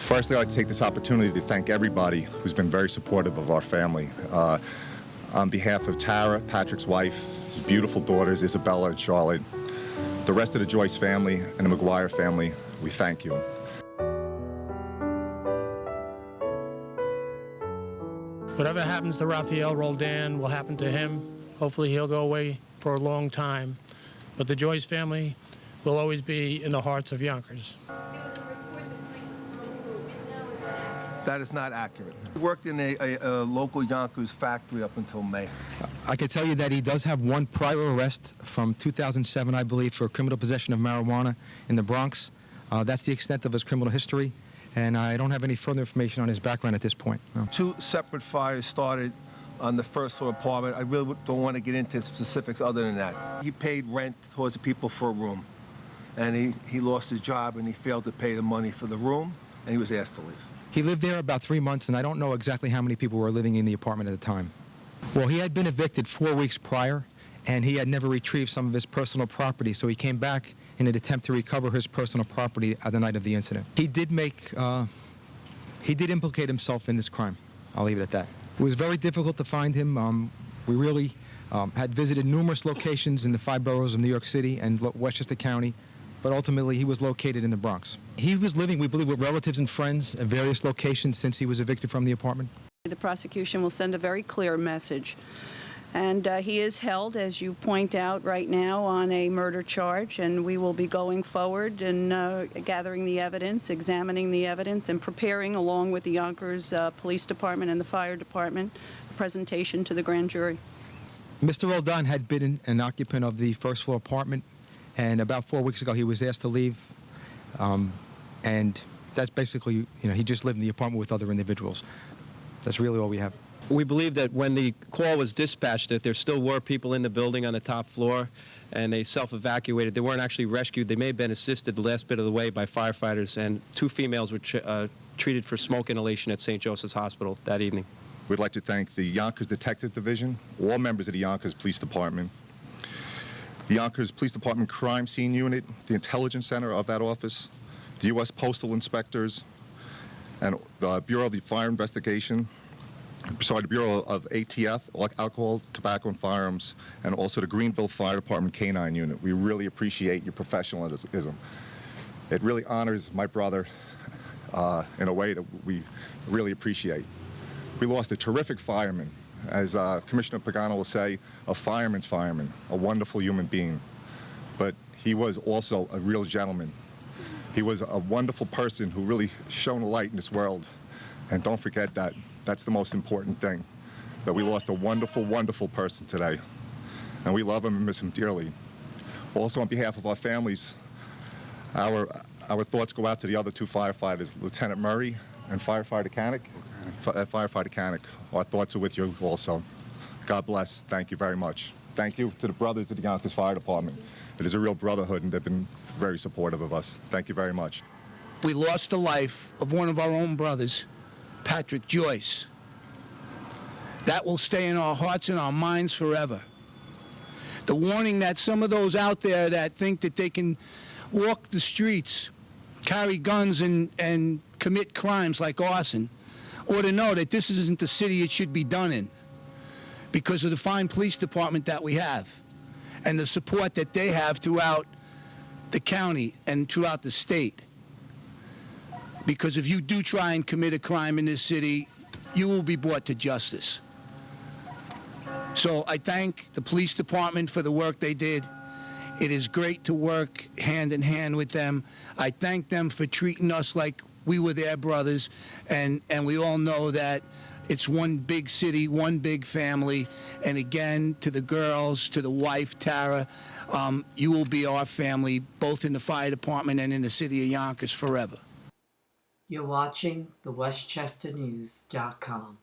Firstly, I'd like to take this opportunity to thank everybody who's been very supportive of our family. On behalf of Tara, Patrick's wife, his beautiful daughters, Isabella and Charlotte, the rest of the Joyce family and the McGuire family, we thank you. Whatever happens to Raphael Roldan will happen to him. Hopefully he'll go away for a long time. But the Joyce family will always be in the hearts of Yonkers. That is not accurate. He worked in a local Yonkers factory up until May. I can tell you that he does have one prior arrest from 2007, I believe, for criminal possession of marijuana in the Bronx. That's the extent of his criminal history, and I don't have any further information on his background at this point. No. 2 separate fires started on the first floor apartment. I really don't want to get into specifics other than that. He paid rent towards the people for a room, and he lost his job, and he failed to pay the money for the room, and he was asked to leave. He lived there about 3 months, and I don't know exactly how many people were living in the apartment at the time. Well, he had been evicted 4 weeks prior, and he had never retrieved some of his personal property, so he came back in an attempt to recover his personal property at the night of the incident. He did implicate himself in this crime. I'll leave it at that. It was very difficult to find him. We really had visited numerous locations in the 5 boroughs of New York City and Westchester County, but ultimately he was located in the Bronx. He was living, we believe, with relatives and friends at various locations since he was evicted from the apartment. The prosecution will send a very clear message. And he is held, as you point out right now, on a murder charge, and we will be going forward and gathering the evidence, examining the evidence, and preparing, along with the Yonkers Police Department and the Fire Department, a presentation to the grand jury. Mr. Roldan had been an occupant of the first floor apartment, and about 4 weeks ago he was asked to leave, and that's basically, he just lived in the apartment with other individuals. That's really all we have. We believe that when the call was dispatched that there still were people in the building on the top floor, and they self-evacuated. They weren't actually rescued. They may have been assisted the last bit of the way by firefighters, and 2 females were treated for smoke inhalation at St. Joseph's Hospital that evening. We'd like to thank the Yonkers Detective Division, all members of the Yonkers Police Department, the Yonkers Police Department Crime Scene Unit, the Intelligence Center of that office, the U.S. Postal Inspectors, and the Bureau of the Fire Investigation, the Bureau of ATF, Alcohol, Tobacco, and Firearms, and also the Greenville Fire Department K-9 Unit. We really appreciate your professionalism. It really honors my brother in a way that we really appreciate. We lost a terrific fireman. As Commissioner Pagano will say, a fireman's fireman, a wonderful human being. But he was also a real gentleman. He was a wonderful person who really shone a light in this world. And don't forget that. That's the most important thing, that we lost a wonderful, wonderful person today. And we love him and miss him dearly. Also, on behalf of our families, our thoughts go out to the other 2 firefighters, Lieutenant Murray and Firefighter Canick. Firefighter Canick, our thoughts are with you also. God bless. Thank you very much. Thank you to the brothers of the Yonkers Fire Department. It is a real brotherhood, and they've been very supportive of us. Thank you very much. We lost the life of one of our own brothers, Patrick Joyce. That will stay in our hearts and our minds forever. The warning that some of those out there that think that they can walk the streets, carry guns, and commit crimes like arson, ought to know that this isn't the city it should be done in, because of the fine police department that we have and the support that they have throughout the county and throughout the state. Because if you do try and commit a crime in this city, you will be brought to justice. So I thank the police department for the work they did. It is great to work hand in hand with them. I thank them for treating us like we were their brothers, and we all know that it's one big city, one big family. And again, to the girls, to the wife, Tara, you will be our family, both in the fire department and in the city of Yonkers forever. You're watching the WestchesterNews.com.